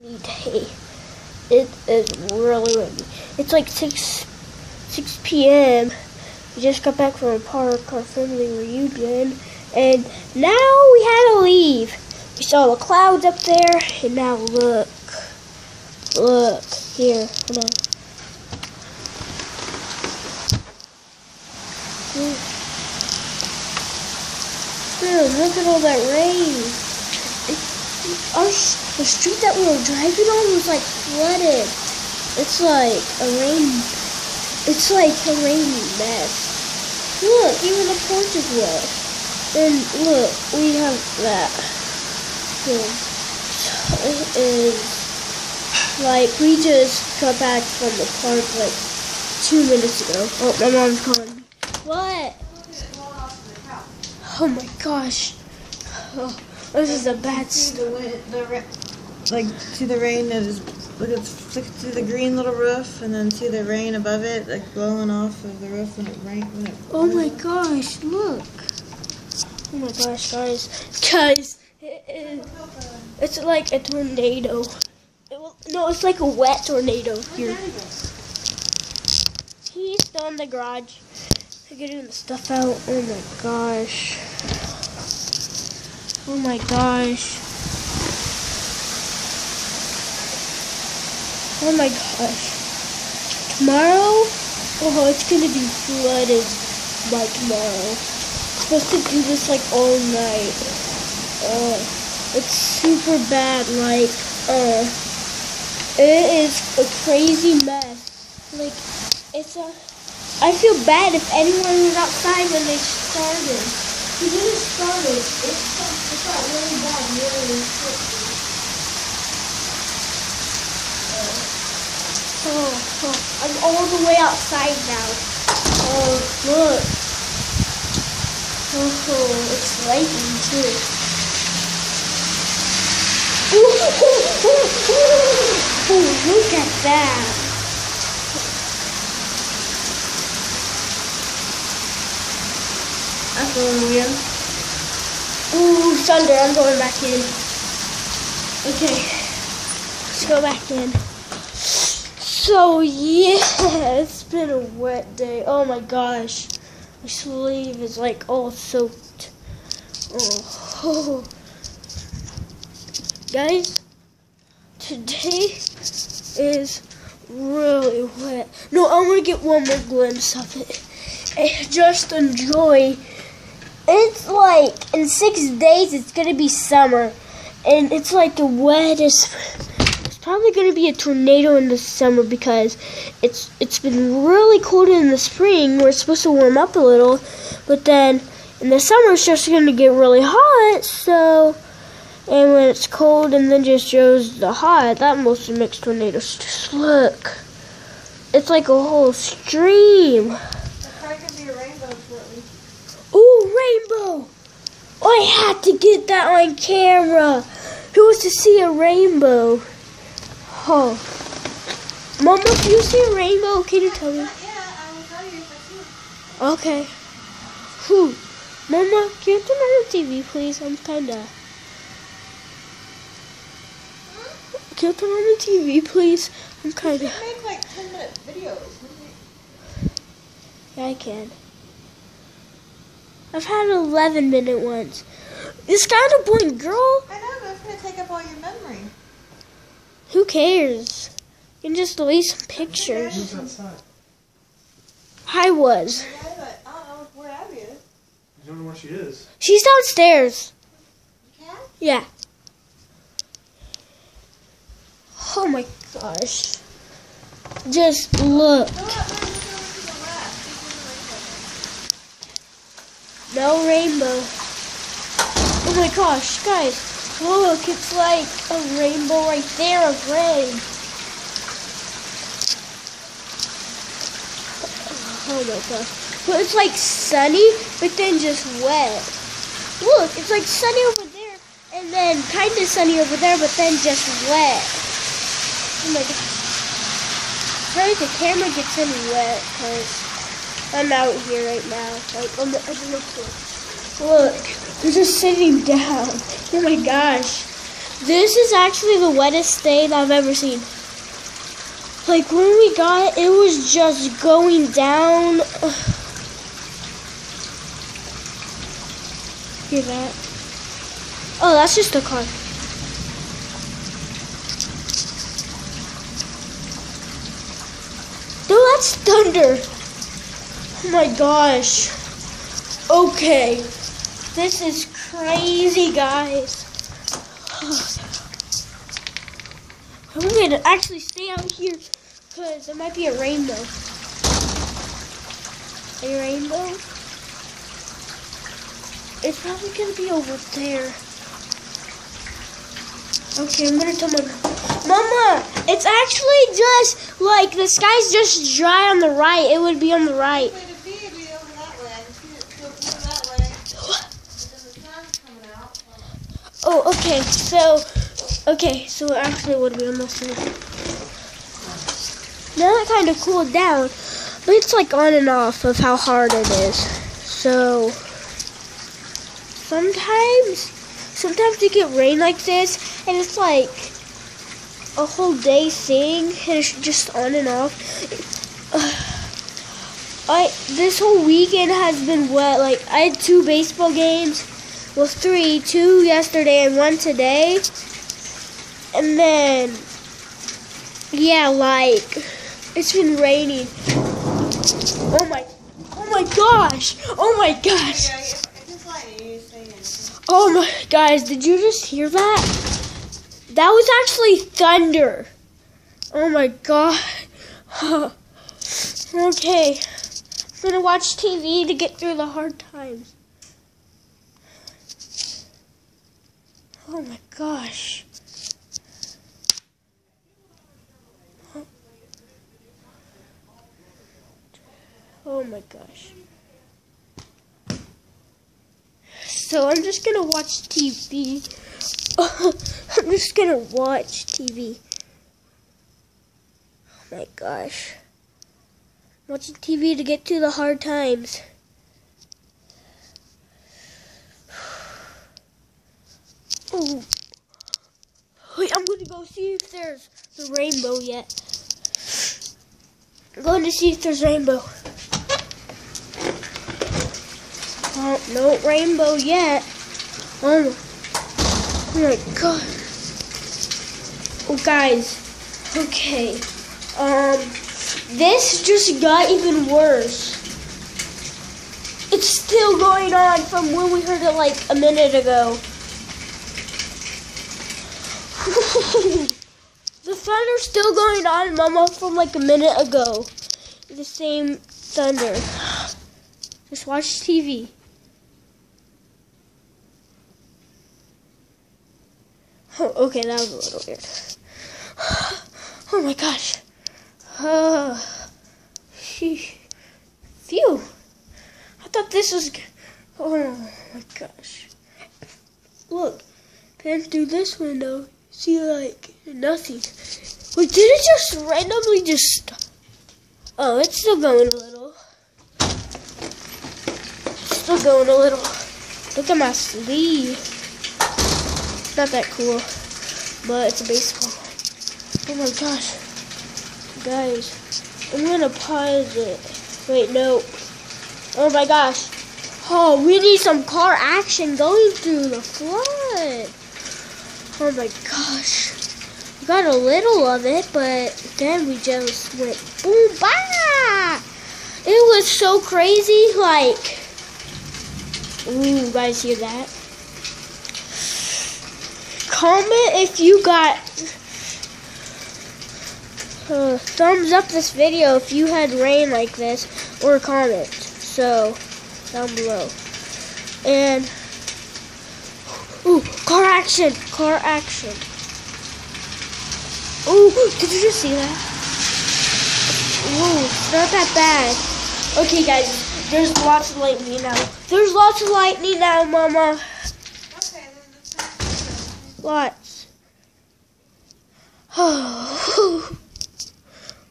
Day. It is really windy. It's like 6 p.m. We just got back from a park, our family reunion, and now we had to leave. We saw the clouds up there, and now look here. Hold on. Dude, look at all that rain. The street that we were driving on was like flooded. It's like a rain mess. Look, even the porch is wet. And look, we have that. It is like we just got back from the park like 2 minutes ago. Oh, my mom's calling me. What? Oh my gosh. Oh, this is a bad story. Like, see the rain that is, look through the green little roof, and then see the rain above it, like blowing off of the roof when it rains. Oh my gosh, look. Oh my gosh, guys, it's like a tornado. No, it's like a wet tornado here. He's still in the garage. They're getting the stuff out. Oh my gosh. Oh my gosh. Oh my gosh. Tomorrow, oh, it's gonna be flooded by tomorrow. I'm supposed to do this like all night. It's super bad. Like, it is a crazy mess. Like, I feel bad if anyone was outside when they started. We didn't start it. It got really bad really quickly. I'm all the way outside now. Oh, look. Oh, it's lightning too. Oh, look at that. I'm going in. Ooh, thunder. I'm going back in. Okay. Let's go back in. So, yeah, it's been a wet day. Oh my gosh. My sleeve is like all soaked. Oh. Guys, today is really wet. No, I want to get one more glimpse of it. And just enjoy. It's like, in 6 days, it's going to be summer. And it's like the wettest. It's probably going to be a tornado in the summer because it's been really cold in the spring. We're supposed to warm up a little. But then in the summer, it's just going to get really hot. So, and when it's cold and then just shows the hot, that mostly makes tornadoes. Just look. It's like a whole stream. Oh, rainbow! I had to get that on camera. Who wants to see a rainbow? Oh. Mama, if you see a rainbow, can you tell me? Yeah, I will tell you if I see it. Okay. Whew. Mama, can you turn on the TV, please? I'm kinda... Can you turn on the TV, please? I'm kinda... You can make like 10-minute videos. Yeah, I can. I've had an 11-minute ones. This kind of boring girl. I know, but it's going to take up all your memory. Who cares? You can just delete some pictures. Who's outside? I was. Yeah, but I don't know where Abby is. You don't know where she is. She's downstairs. You can? Yeah. Oh my gosh. Just look. No rainbow. Oh my gosh, guys, look, it's like a rainbow right there of rain. Oh my gosh. But it's like sunny, but then just wet. Look, it's like sunny over there, and then kind of sunny over there, but then just wet. Oh my gosh. Sorry the camera gets any wet, because I'm out here right now. Like, on the edge of the porch. Look, we're just sitting down. Oh my gosh. This is actually the wettest day that I've ever seen. Like when we got it, it was just going down. Hear that? Oh, that's just a car. No, that's thunder. Oh my gosh. Okay. This is crazy, guys. I'm gonna actually stay out here because there might be a rainbow. A rainbow? It's probably gonna be over there. Okay, I'm gonna tell Mama, it's actually just like the sky's just dry on the right. It would be on the right. Oh, okay. So it actually would be on this side. Now it kind of cooled down, but it's like on and off of how hard it is. So sometimes you get rain like this, and it's like a whole day thing, and it's just on and off. This whole weekend has been wet. Like I had 2 baseball games. Well, 3, 2 yesterday and 1 today. And then, yeah, like, it's been raining. Oh my gosh. Oh my gosh. Oh my, guys, did you just hear that? That was actually thunder. Oh my god. Okay. I'm gonna watch TV to get through the hard times. Oh my gosh. Oh my gosh. So I'm just gonna watch TV. I'm just gonna watch TV. Oh my gosh. Watching TV to get through the hard times. Oh. Wait, I'm gonna go see if there's the rainbow yet. I'm going to see if there's rainbow. Oh, no rainbow yet. Oh my god. Oh, guys. Okay. This just got even worse. It's still going on from when we heard it like a minute ago. The thunder's still going on, Mama, from like a minute ago. The same thunder. Just watch TV. Oh, okay, that was a little weird. Oh my gosh. Phew. I thought this was... Oh my gosh. Look, then through this window, see like nothing. Wait, did it just randomly just stop? Oh, it's still going a little. Still going a little. Look at my sleeve. It's not that cool, but it's a baseball. Oh my gosh. Guys, I'm gonna pause it. Wait, no. Oh my gosh. Oh, we need some car action going through the flood. Oh my gosh. We got a little of it, but then we just went boom, bah! It was so crazy, like, ooh, you guys hear that? Comment if you got thumbs up this video if you had rain like this, or comment. So, down below. And, ooh, car action, car action. Ooh, did you just see that? Ooh, it's not that bad. Okay, guys, there's lots of lightning now. There's lots of lightning now, Mama. Okay, then Lots. Oh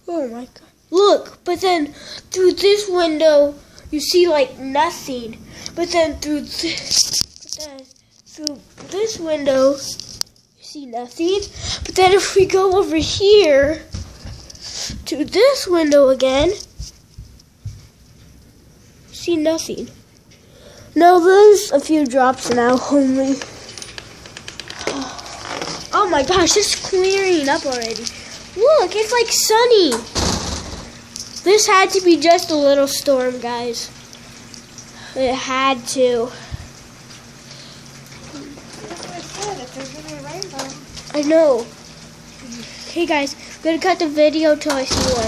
my god. Look, but then through this window, you see like nothing. But then through this window, you see nothing. But then if we go over here to this window again, see nothing. No, there's a few drops now only. Oh my gosh, it's clearing up already. Look, it's like sunny. This had to be just a little storm, guys. It had to. That's what I said, if there's really a rainbow. I know. Okay, guys, I'm gonna cut the video till I see one.